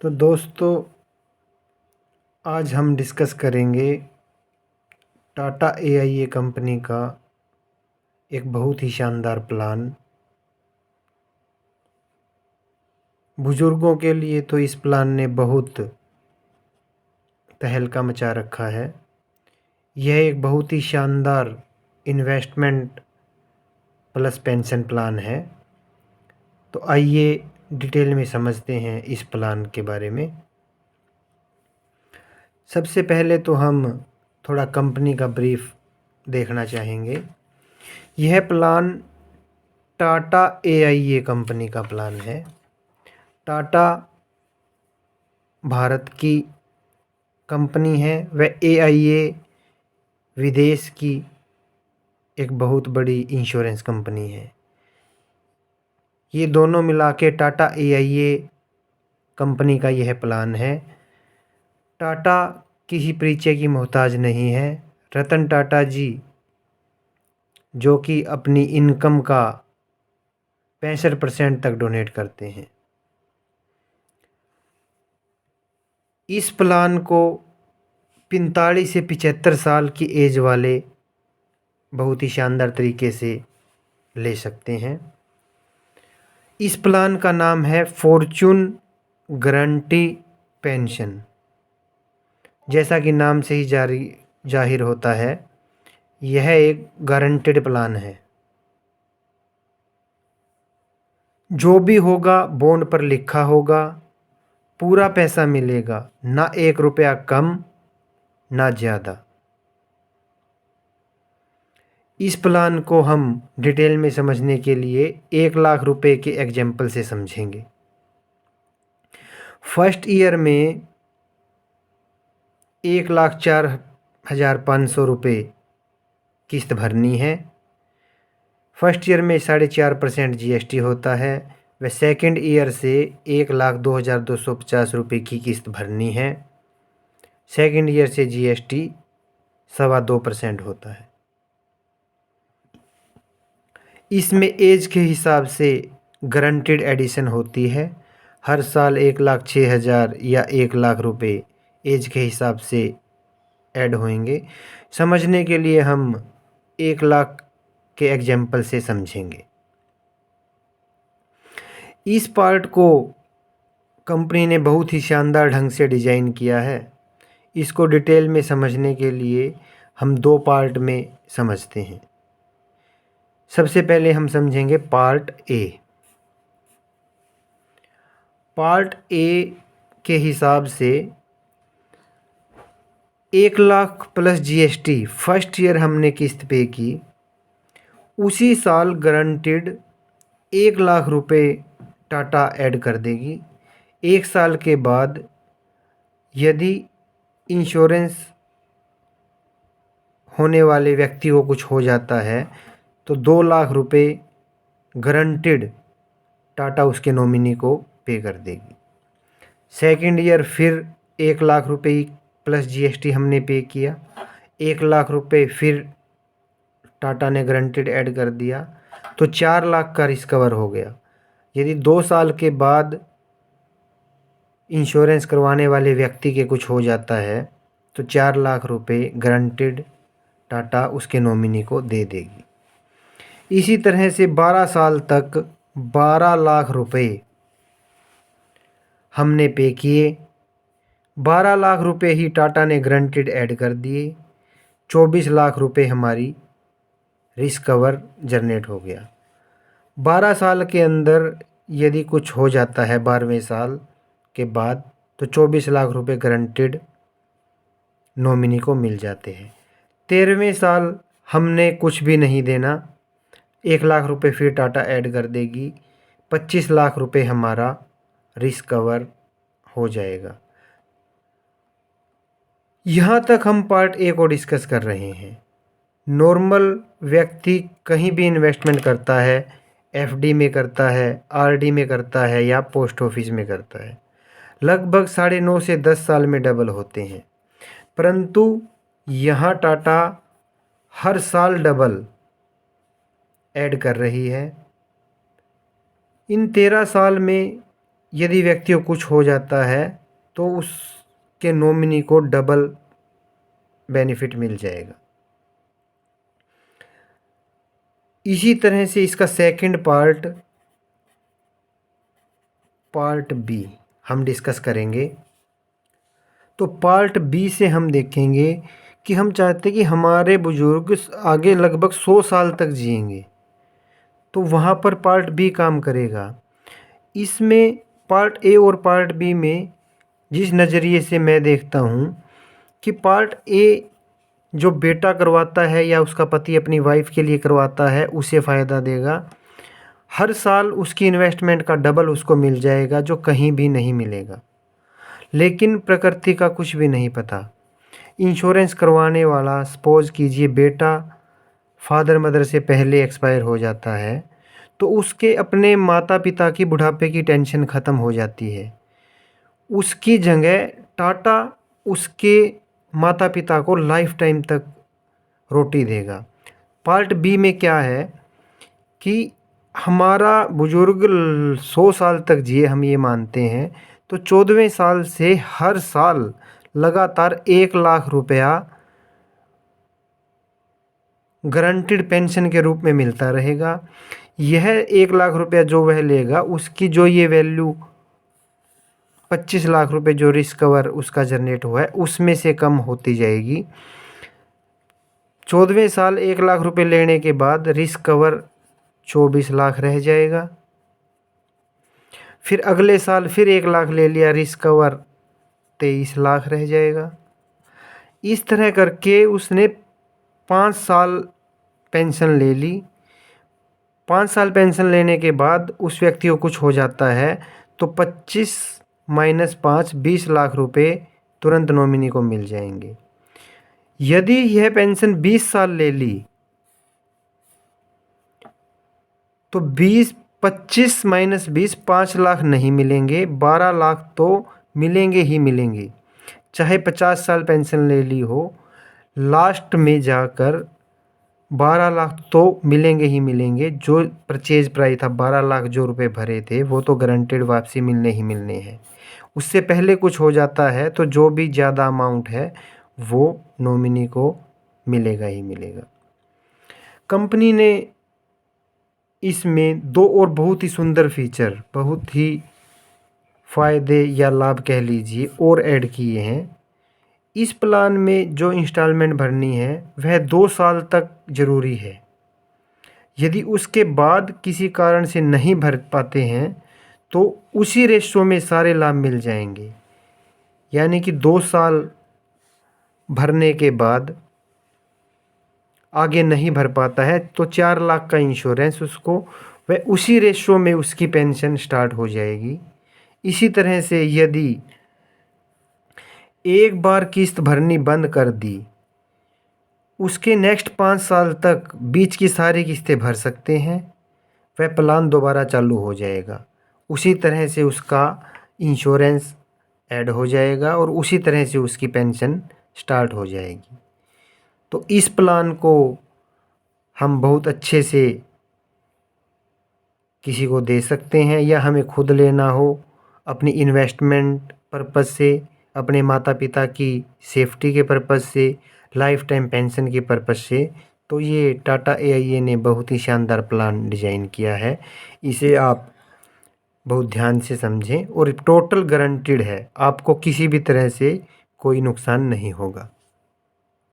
तो दोस्तों, आज हम डिस्कस करेंगे टाटा AIA कंपनी का एक बहुत ही शानदार प्लान। बुजुर्गों के लिए तो इस प्लान ने बहुत तहलका मचा रखा है। यह एक बहुत ही शानदार इन्वेस्टमेंट प्लस पेंशन प्लान है। तो आइए डिटेल में समझते हैं इस प्लान के बारे में। सबसे पहले तो हम थोड़ा कंपनी का ब्रीफ देखना चाहेंगे। यह प्लान टाटा AIA कंपनी का प्लान है। टाटा भारत की कंपनी है व AIA विदेश की एक बहुत बड़ी इंश्योरेंस कंपनी है। ये दोनों मिला के टाटा AIA कंपनी का यह प्लान है। टाटा किसी परिचय की मोहताज नहीं है। रतन टाटा जी, जो कि अपनी इनकम का 65% तक डोनेट करते हैं। इस प्लान को 45 से 75 साल की एज वाले बहुत ही शानदार तरीके से ले सकते हैं। इस प्लान का नाम है फॉर्चून गारंटी पेंशन। जैसा कि नाम से ही जाहिर होता है, यह एक गारंटेड प्लान है। जो भी होगा बॉन्ड पर लिखा होगा, पूरा पैसा मिलेगा, ना 1 रुपया कम ना ज़्यादा। इस प्लान को हम डिटेल में समझने के लिए 1 लाख रुपए के एग्जाम्पल से समझेंगे। फर्स्ट ईयर में 1,04,500 रुपये किस्त भरनी है। फर्स्ट ईयर में 4.5% GST होता है व सेकंड ईयर से 1,02,250 रुपये की किस्त भरनी है। सेकंड ईयर से GST 2.25% होता है। इसमें एज के हिसाब से गारंटेड एडिशन होती है। हर साल 1,06,000 या 1,00,000 रुपये एज के हिसाब से ऐड होंगे। समझने के लिए हम 1,00,000 के एग्जाम्पल से समझेंगे। इस पार्ट को कंपनी ने बहुत ही शानदार ढंग से डिज़ाइन किया है। इसको डिटेल में समझने के लिए हम 2 पार्ट में समझते हैं। सबसे पहले हम समझेंगे पार्ट ए। पार्ट ए के हिसाब से 1,00,000 प्लस GST फर्स्ट ईयर हमने किस्त पे की, उसी साल गारंटेड 1,00,000 रुपये टाटा ऐड कर देगी। 1 साल के बाद यदि इंश्योरेंस होने वाले व्यक्ति को कुछ हो जाता है तो 2,00,000 रुपये गारंटेड टाटा उसके नॉमिनी को पे कर देगी। सेकंड ईयर फिर 1,00,000 रुपये प्लस GST हमने पे किया, 1,00,000 रुपये फिर टाटा ने गारंटेड ऐड कर दिया, तो 4,00,000 का रिस्क कवर हो गया। यदि 2 साल के बाद इंश्योरेंस करवाने वाले व्यक्ति के कुछ हो जाता है तो 4,00,000 रुपये गारंटेड टाटा उसके नॉमिनी को दे देगी। इसी तरह से 12 साल तक 12,00,000 रुपये हमने पे किए। 12,00,000 रुपये ही टाटा ने गारंटेड ऐड कर दिए। 24,00,000 रुपये हमारी रिस्क कवर जनरेट हो गया। 12 साल के अंदर यदि कुछ हो जाता है 12वें साल के बाद तो 24,00,000 रुपये गारंटेड नॉमिनी को मिल जाते हैं। 13वें साल हमने कुछ भी नहीं देना, 1,00,000 रुपये फिर टाटा ऐड कर देगी। 25,00,000 रुपये हमारा रिस्क कवर हो जाएगा। यहाँ तक हम पार्ट ए को डिस्कस कर रहे हैं। नॉर्मल व्यक्ति कहीं भी इन्वेस्टमेंट करता है, FD में करता है, RD में करता है या पोस्ट ऑफिस में करता है, लगभग 9.5 से 10 साल में डबल होते हैं। परंतु यहाँ टाटा हर साल डबल ऐड कर रही है। इन 13 साल में यदि व्यक्ति को कुछ हो जाता है तो उसके नॉमिनी को डबल बेनिफिट मिल जाएगा। इसी तरह से इसका सेकंड पार्ट बी हम डिस्कस करेंगे। तो पार्ट बी से हम देखेंगे कि हम चाहते कि हमारे बुजुर्ग आगे लगभग 100 साल तक जिएंगे, तो वहाँ पर पार्ट बी काम करेगा। इसमें पार्ट ए और पार्ट बी में जिस नज़रिए से मैं देखता हूँ कि पार्ट ए जो बेटा करवाता है या उसका पति अपनी वाइफ के लिए करवाता है उसे फ़ायदा देगा। हर साल उसकी इन्वेस्टमेंट का डबल उसको मिल जाएगा, जो कहीं भी नहीं मिलेगा। लेकिन प्रकृति का कुछ भी नहीं पता। इंश्योरेंस करवाने वाला, सपोज कीजिए बेटा फादर मदर से पहले एक्सपायर हो जाता है, तो उसके अपने माता पिता की बुढ़ापे की टेंशन ख़त्म हो जाती है। उसकी जगह टाटा उसके माता पिता को लाइफ टाइम तक रोटी देगा। पार्ट बी में क्या है कि हमारा बुजुर्ग 100 साल तक जिए, हम ये मानते हैं, तो 14वें साल से हर साल लगातार 1 लाख रुपया गारंटीड पेंशन के रूप में मिलता रहेगा। यह 1 लाख रुपया जो वह लेगा, उसकी जो ये वैल्यू 25 लाख रुपए जो रिस्क कवर उसका जनरेट हुआ है उसमें से कम होती जाएगी। 14वें साल 1 लाख रुपए लेने के बाद रिस्क कवर 24 लाख रह जाएगा। फिर अगले साल फिर 1 लाख ले लिया, रिस्क कवर 23 लाख रह जाएगा। इस तरह करके उसने 5 साल पेंशन ले ली। 5 साल पेंशन लेने के बाद उस व्यक्ति को कुछ हो जाता है तो 25 माइनस 5 20 लाख रुपए तुरंत नॉमिनी को मिल जाएंगे। यदि यह पेंशन 20 साल ले ली तो 25 माइनस 20 5 लाख नहीं मिलेंगे, 12 लाख तो मिलेंगे ही मिलेंगे। चाहे 50 साल पेंशन ले ली हो, लास्ट में जाकर 12 लाख तो मिलेंगे ही मिलेंगे। जो परचेज प्राइस था 12 लाख जो रुपए भरे थे वो तो गारंटेड वापसी मिलने ही मिलने हैं। उससे पहले कुछ हो जाता है तो जो भी ज़्यादा अमाउंट है वो नॉमिनी को मिलेगा ही मिलेगा। कंपनी ने इसमें 2 और बहुत ही सुंदर फीचर, बहुत ही फ़ायदे या लाभ कह लीजिए, और ऐड किए हैं। इस प्लान में जो इंस्टॉलमेंट भरनी है वह 2 साल तक ज़रूरी है। यदि उसके बाद किसी कारण से नहीं भर पाते हैं तो उसी रेशो में सारे लाभ मिल जाएंगे। यानी कि 2 साल भरने के बाद आगे नहीं भर पाता है तो 4 लाख का इंश्योरेंस उसको, वह उसी रेशो में उसकी पेंशन स्टार्ट हो जाएगी। इसी तरह से यदि एक बार किस्त भरनी बंद कर दी, उसके नेक्स्ट 5 साल तक बीच की सारी किस्तें भर सकते हैं, वह प्लान दोबारा चालू हो जाएगा। उसी तरह से उसका इंश्योरेंस ऐड हो जाएगा और उसी तरह से उसकी पेंशन स्टार्ट हो जाएगी। तो इस प्लान को हम बहुत अच्छे से किसी को दे सकते हैं, या हमें खुद लेना हो अपनी इन्वेस्टमेंट पर्पज़ से, अपने माता पिता की सेफ्टी के पर्पज़ से, लाइफ टाइम पेंशन के पर्पज़ से, तो ये टाटा AIA ने बहुत ही शानदार प्लान डिज़ाइन किया है। इसे आप बहुत ध्यान से समझें और टोटल गारंटीड है, आपको किसी भी तरह से कोई नुकसान नहीं होगा।